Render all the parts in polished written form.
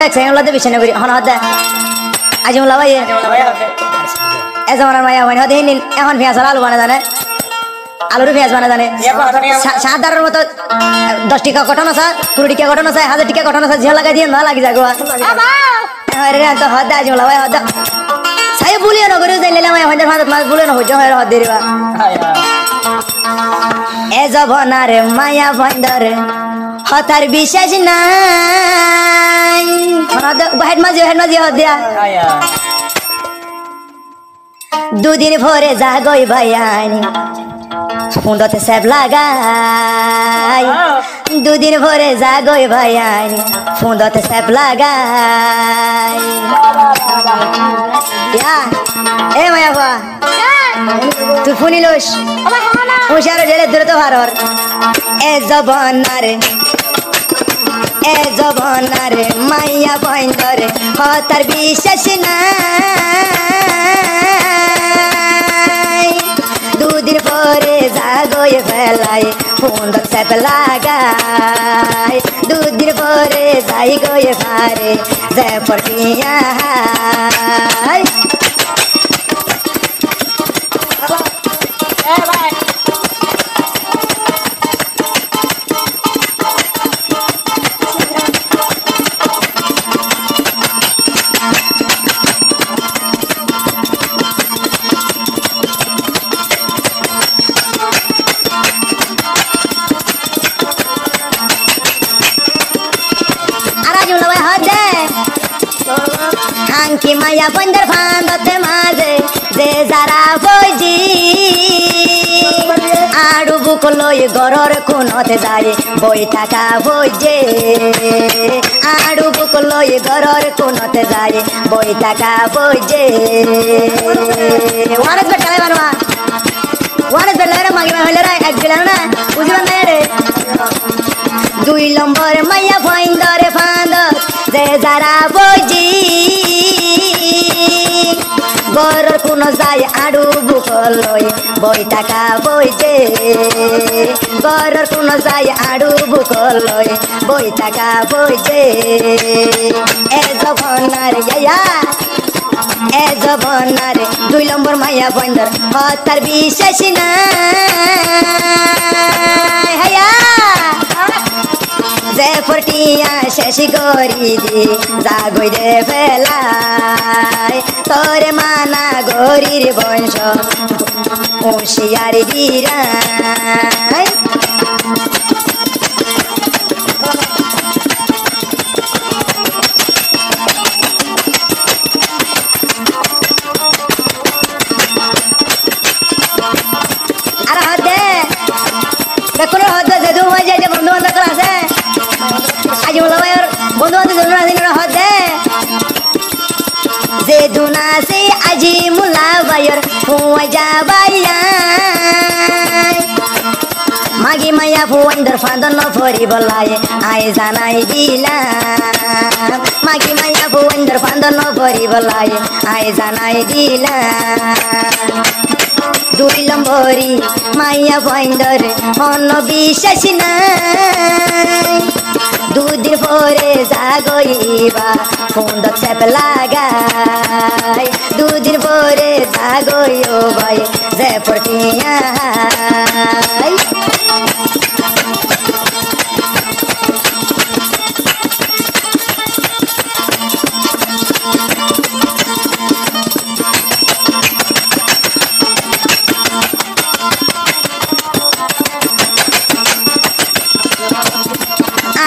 দেখছে ওলাতে বিছানা করি হন হদে আজি ওলা ভাই এ জামানার মায়া হয়নি হদে নিন এখন পেঁয়াজ আলু বানা জানে আলুর পেঁয়াজ বানা জানে সাদারের মতো 10 টাকা কটন আছে 20 টাকা কটন আছে 1000 টাকা কটন আছে ঝিয়া লাগাই দিয়ে না লাগি যাগো আরে তো হদে আজি ওলা ভাই হদে সাই বুলিও না করে যাইলে মায়া হইতে ভাত মাছ বুলিও না হইতে হয় হদে দিবা এ জবনার মায়া বন্দরে হতার বিশ্বাস নাই হেড মাঝে হদিয়া দুদিন ভরে যা গই ভাইয়ানি ফুন্দতে সেব লাগাই দুদিন ভরে যা গই ভাইয়ানি ফুন্দতে সেব লাগাই এ মায়া বা তুই ফুনি লোস হুশার জেলে দূরে তো ভারর এ জবনারে মাইয়া বন্দরে হতার বিশ্বাস নাই দুদিন পরে জাগয়ে ফেলায় ফোন সেপ লাগাই দুদিন পরে যাই গয়ে পারে যে পড়িয়া কি মায়া বন্দর ফান্দতে মাঝে যে যারা বইজি আড়ু বুক লই গরর কোনতে যায় বই টাকা বইজে আড়ু বুক লই গরর কোনতে যায় বই টাকা বইজে ওয়ারেস বেট কালে বানবা ওয়ারেস বেট লাগে মাগি হইলে রে এক গিলা না বুঝিবা না রে 2 নম্বর মাইয়া বন্দরে ফান্দ যে যারা বইজি গরর কোন যায় আড়ু বুক লই বই টাকা বইজে গরর কোন যায় আড়ু বুক লই বই টাকা বইজে এ জবনার জবনারে 2 নম্বর মাইয়া বন্দর হতার বিশ্বাস নাই হায়া যে ফটিয়া শেষ করি দি জাগই দে ফেলায় তোরে মানা গরির বংশ হুঁশিয়ার দিরাই আর হদে দেখো হদে যে দু হয়ে যায় বন্ধু বান্ধব আছে আজি বলা ভাই বন্ধু বান্ধব জন্য দিন হদে যে দুনাসে আজি মুলা ভাইর হুয়া যাবাইয়া মাগি মায়া ফুয়াইন্দর ফান্দন ফরি বলায় আয় জানাই দিলাম মাগি মায়া ফুয়াইন্দর ফান্দন ফরি বলায় আয় জানাই দিলাম 2 নম্বরি মাইয়া বন্দর অন্য বিশ্বাস নাই দুদিন পরে জাগইবা ফোন সেপ লাগাই দুদিন পরে জাগইও ভাই যে পটিয়া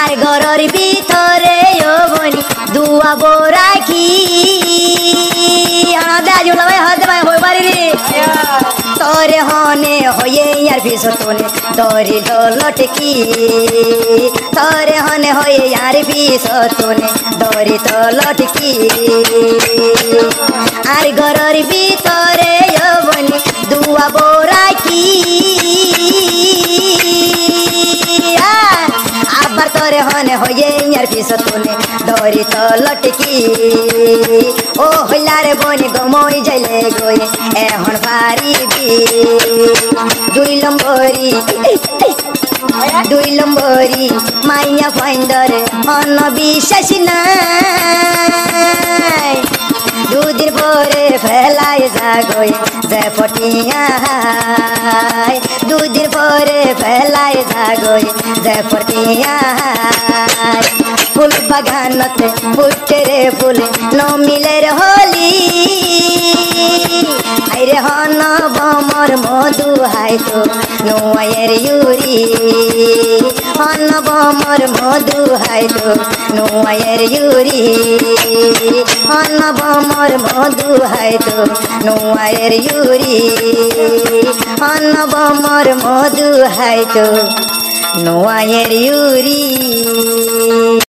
আর ঘরের ভিতরে বনি দুয়া বোরাকি হদে আজ ভাই হদে ভাই হই পারি রে তোরে হনে হয়ে আর পিছনে দরি লটকি তোরে হনে হয়ে আর পিছনে দরি তো লটকি আর ঘরের ভিতরে বনি দুয়া বোরাকি আবার তোরে হনে হয়ে আর পিছনে দরি তো লটকি ও হইলারে বনি গমই যাইলে গই এখন পারিবি 2 নম্বরি 2 নম্বরি মাইয়া বন্দরে অন্য বিশ্বাস নাই দুদিন পরে জাগই বা ফোন সেপ লাগাই দুদিন পরে যাই গই পারে যে পটিয়া আর ঘরের ভিতরে বনি দুয়া বোরাকি আবার তোরে হনে হয়ে আর পিছনে দরি তো লটকি ও হইলারে বনি গমই যাইলে গই এখন পারিবি 2 নম্বরি 2 নম্বরি মাইয়া বন্দরে অন্য বিশ্বাস নাই ফেলাই জাগই যে ফটিয়া দুদিন পরে ফেলাই জাগই যে ফটিয়া ফুল বাগানতে ফুটে রে ফুল নমিলের হলি হাইরে হন বমর মধু হাইতো নোয়ের ইউরি হন বমর মধু হাইতো নোয়ের ইউরি হন বমর মধু হাইতো নোয়ের ইউরি হন বমর মধু হাইতো নোয়ের ইউরি